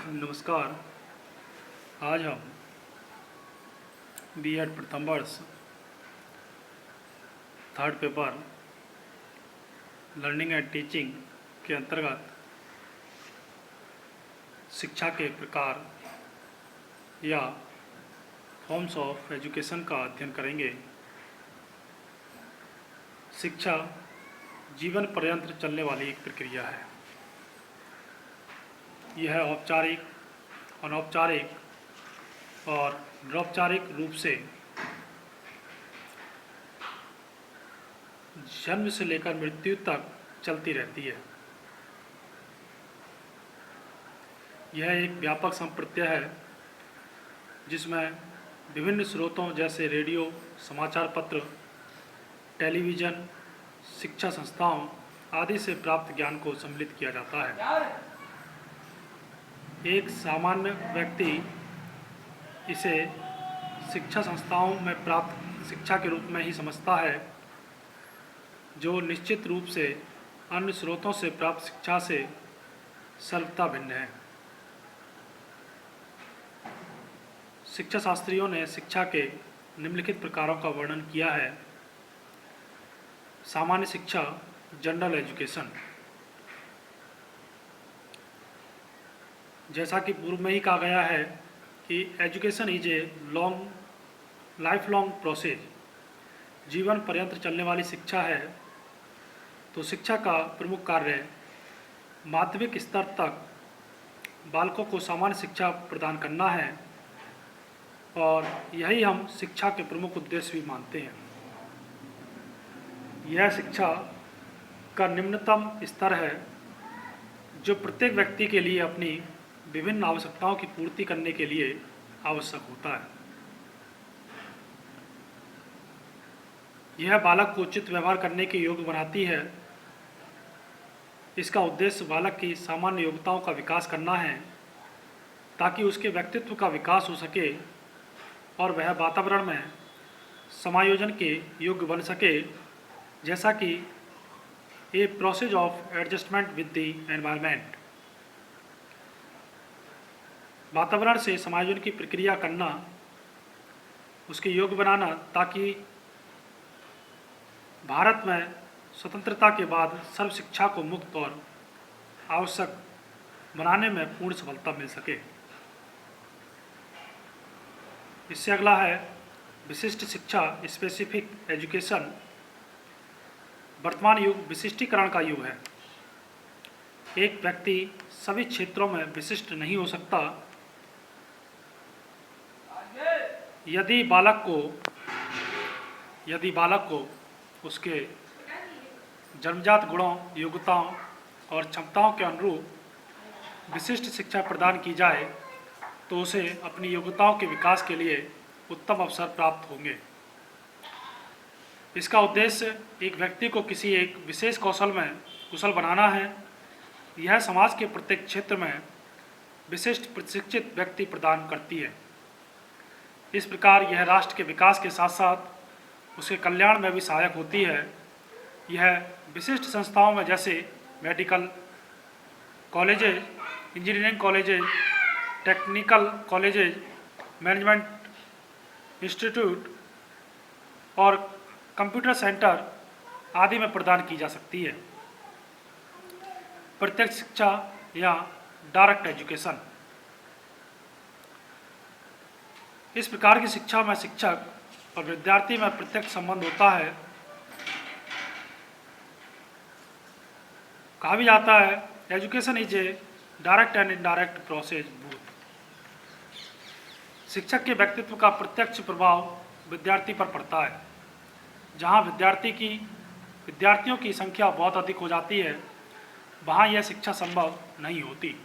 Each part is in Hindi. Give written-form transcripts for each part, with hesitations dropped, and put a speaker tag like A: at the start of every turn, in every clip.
A: नमस्कार। आज हम बीएड प्रथम वर्ष third paper learning and teaching के अंतर्गत शिक्षा के प्रकार या फॉर्म्स ऑफ एजुकेशन का अध्ययन करेंगे। शिक्षा जीवन पर्यंत चलने वाली एक प्रक्रिया है। यह औपचारिक, अनौपचारिक और निरौपचारिक रूप से जन्म से लेकर मृत्यु तक चलती रहती है। यह एक व्यापक संप्रत्यय है जिसमें विभिन्न स्रोतों जैसे रेडियो, समाचार पत्र, टेलीविज़न, शिक्षा संस्थाओं आदि से प्राप्त ज्ञान को सम्मिलित किया जाता है। एक सामान्य व्यक्ति इसे शिक्षा संस्थाओं में प्राप्त शिक्षा के रूप में ही समझता है, जो निश्चित रूप से अन्य स्रोतों से प्राप्त शिक्षा से सर्वथा भिन्न है। शिक्षा शास्त्रियों ने शिक्षा के निम्नलिखित प्रकारों का वर्णन किया है। सामान्य शिक्षा, जनरल एजुकेशन। जैसा कि पूर्व में ही कहा गया है कि education is a life long process, जीवन पर्यंत चलने वाली शिक्षा है। तो शिक्षा का प्रमुख कार्य माध्यमिक स्तर तक बालकों को सामान्य शिक्षा प्रदान करना है और यही हम शिक्षा के प्रमुख उद्देश्य भी मानते हैं। यह शिक्षा का निम्नतम स्तर है जो प्रत्येक व्यक्ति के लिए अपनी विभिन्न आवश्यकताओं की पूर्ति करने के लिए आवश्यक होता है। यह बालक को उचित व्यवहार करने के योग्य बनाती है। इसका उद्देश्य बालक की सामान्य योग्यताओं का विकास करना है ताकि उसके व्यक्तित्व का विकास हो सके और वह वातावरण में समायोजन के योग्य बन सके, जैसा कि a process of adjustment with the environment. वातावरण से समायोजन की प्रक्रिया करना, उसके योग्य बनाना ताकि भारत में स्वतंत्रता के बाद सर्व शिक्षा को मुक्त और आवश्यक बनाने में पूर्ण सफलता मिल सके। इससे अगला है विशिष्ट शिक्षा, स्पेसिफिक एजुकेशन। वर्तमान युग विशिष्टीकरण का युग है। एक व्यक्ति सभी क्षेत्रों में विशिष्ट नहीं हो सकता। यदि बालक को उसके जन्मजात गुणों, योग्यताओं और क्षमताओं के अनुरूप विशिष्ट शिक्षा प्रदान की जाए तो उसे अपनी योग्यताओं के विकास के लिए उत्तम अवसर प्राप्त होंगे। इसका उद्देश्य एक व्यक्ति को किसी एक विशेष कौशल में कुशल बनाना है। यह समाज के प्रत्येक क्षेत्र में विशिष्ट प्रशिक्षित व्यक्ति प्रदान करती है। इस प्रकार यह राष्ट्र के विकास के साथ साथ उसके कल्याण में भी सहायक होती है। यह विशिष्ट संस्थाओं में जैसे medical colleges, engineering colleges, technical colleges, management institute और कंप्यूटर सेंटर आदि में प्रदान की जा सकती है। प्रत्यक्ष शिक्षा या डायरेक्ट एजुकेशन। इस प्रकार की शिक्षा में शिक्षक और विद्यार्थी में प्रत्यक्ष संबंध होता है। कहा भी जाता है education is a direct and indirect process both. शिक्षक के व्यक्तित्व का प्रत्यक्ष प्रभाव विद्यार्थी पर पड़ता है। जहाँ विद्यार्थियों की संख्या बहुत अधिक हो जाती है, वहाँ यह शिक्षा संभव नहीं होती,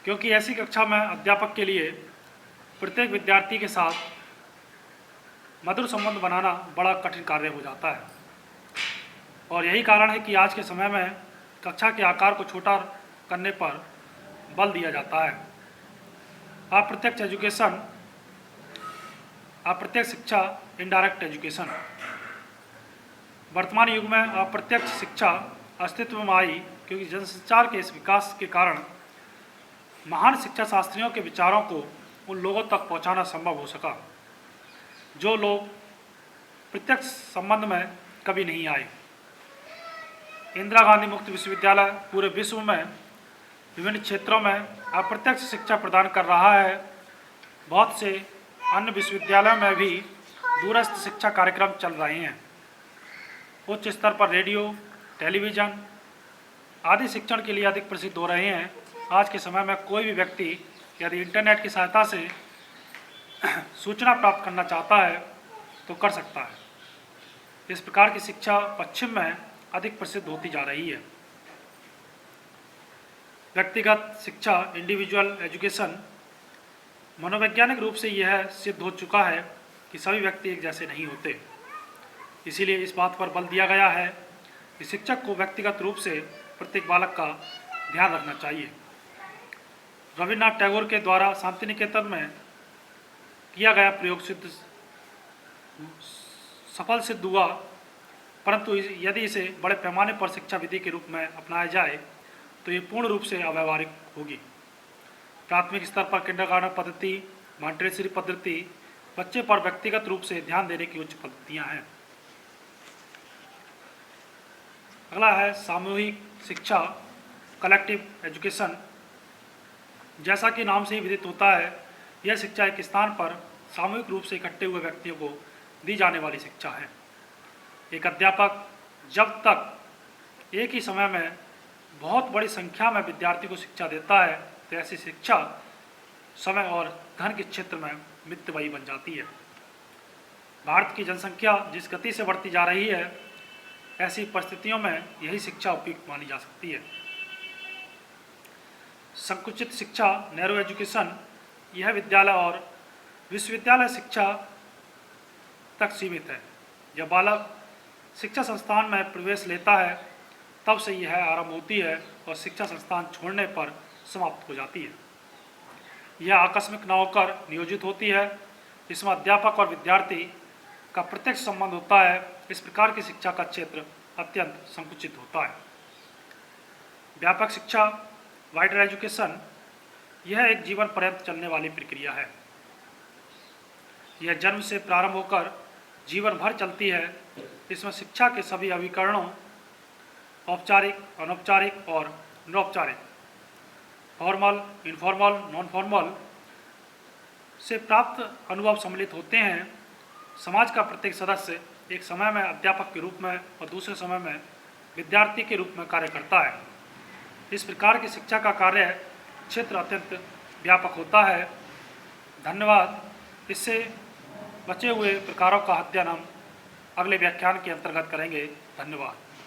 A: क्योंकि ऐसी कक्षा में अध्यापक के लिए प्रत्येक विद्यार्थी के साथ मधुर संबंध बनाना बड़ा कठिन कार्य हो जाता है। और यही कारण है कि आज के समय में कक्षा के आकार को छोटा करने पर बल दिया जाता है। अप्रत्यक्ष शिक्षा, इनडायरेक्ट एजुकेशन। वर्तमान युग में अप्रत्यक्ष शिक्षा अस्तित्व में आई क्योंकि जनसंचार के इस विकास के कारण महान शिक्षा शास्त्रियों के विचारों को उन लोगों तक पहुंचाना संभव हो सका जो लोग प्रत्यक्ष संबंध में कभी नहीं आए। इंदिरा गांधी मुक्त विश्वविद्यालय पूरे विश्व में विभिन्न क्षेत्रों में अप्रत्यक्ष शिक्षा प्रदान कर रहा है। बहुत से अन्य विश्वविद्यालयों में भी दूरस्थ शिक्षा कार्यक्रम चल रहे हैं। उच्च स्तर पर रेडियो, टेलीविज़न आदि शिक्षण के लिए अधिक प्रसिद्ध हो रहे हैं। आज के समय में कोई भी व्यक्ति यदि इंटरनेट की सहायता से सूचना प्राप्त करना चाहता है तो कर सकता है। इस प्रकार की शिक्षा पश्चिम में अधिक प्रसिद्ध होती जा रही है। व्यक्तिगत शिक्षा, इंडिविजुअल एजुकेशन, मनोवैज्ञानिक रूप से यह सिद्ध हो चुका है कि सभी व्यक्ति एक जैसे नहीं होते। इसीलिए इस बात पर बल दिया गया है कि शिक्षक को व्यक्तिगत रूप से प्रत्येक बालक का ध्यान रखना चाहिए। रविन्द्रनाथ टैगोर के द्वारा शांति निकेतन में किया गया प्रयोग सफल सिद्ध हुआ, परंतु यदि इसे बड़े पैमाने पर शिक्षा विधि के रूप में अपनाया जाए तो ये पूर्ण रूप से अव्यावहारिक होगी। प्राथमिक स्तर पर किंडरगार्टन पद्धति, मॉन्टेसरी पद्धति बच्चे पर व्यक्तिगत रूप से ध्यान देने की उच्च पद्धतियाँ हैं। अगला है सामूहिक शिक्षा, कलेक्टिव एजुकेशन। जैसा कि नाम से ही विदित होता है, यह शिक्षा एक स्थान पर सामूहिक रूप से इकट्ठे हुए व्यक्तियों को दी जाने वाली शिक्षा है। एक अध्यापक जब तक एक ही समय में बहुत बड़ी संख्या में विद्यार्थी को शिक्षा देता है तो ऐसी शिक्षा समय और धन के क्षेत्र में मितव्ययी बन जाती है। भारत की जनसंख्या जिस गति से बढ़ती जा रही है, ऐसी परिस्थितियों में यही शिक्षा उपयुक्त मानी जा सकती है। संकुचित शिक्षा, नैरो एजुकेशन, यह विद्यालय और विश्वविद्यालय शिक्षा तक सीमित है। जब बालक शिक्षा संस्थान में प्रवेश लेता है तब से यह आरंभ होती है और शिक्षा संस्थान छोड़ने पर समाप्त हो जाती है। यह आकस्मिक न होकर नियोजित होती है। इसमें अध्यापक और विद्यार्थी का प्रत्यक्ष संबंध होता है। इस प्रकार की शिक्षा का क्षेत्र अत्यंत संकुचित होता है। व्यापक शिक्षा, वाइडर एजुकेशन, यह एक जीवन पर्यंत चलने वाली प्रक्रिया है। यह जन्म से प्रारंभ होकर जीवन भर चलती है। इसमें शिक्षा के सभी अभिकरणों, औपचारिक, अनौपचारिक और अनौपचारिक, फॉर्मल, इनफॉर्मल, नॉन फॉर्मल से प्राप्त अनुभव सम्मिलित होते हैं। समाज का प्रत्येक सदस्य एक समय में अध्यापक के रूप में और दूसरे समय में विद्यार्थी के रूप में कार्य करता है। इस प्रकार की शिक्षा का कार्य क्षेत्र अत्यंत व्यापक होता है। धन्यवाद। इससे बचे हुए प्रकारों का अध्ययन हम अगले व्याख्यान के अंतर्गत करेंगे। धन्यवाद।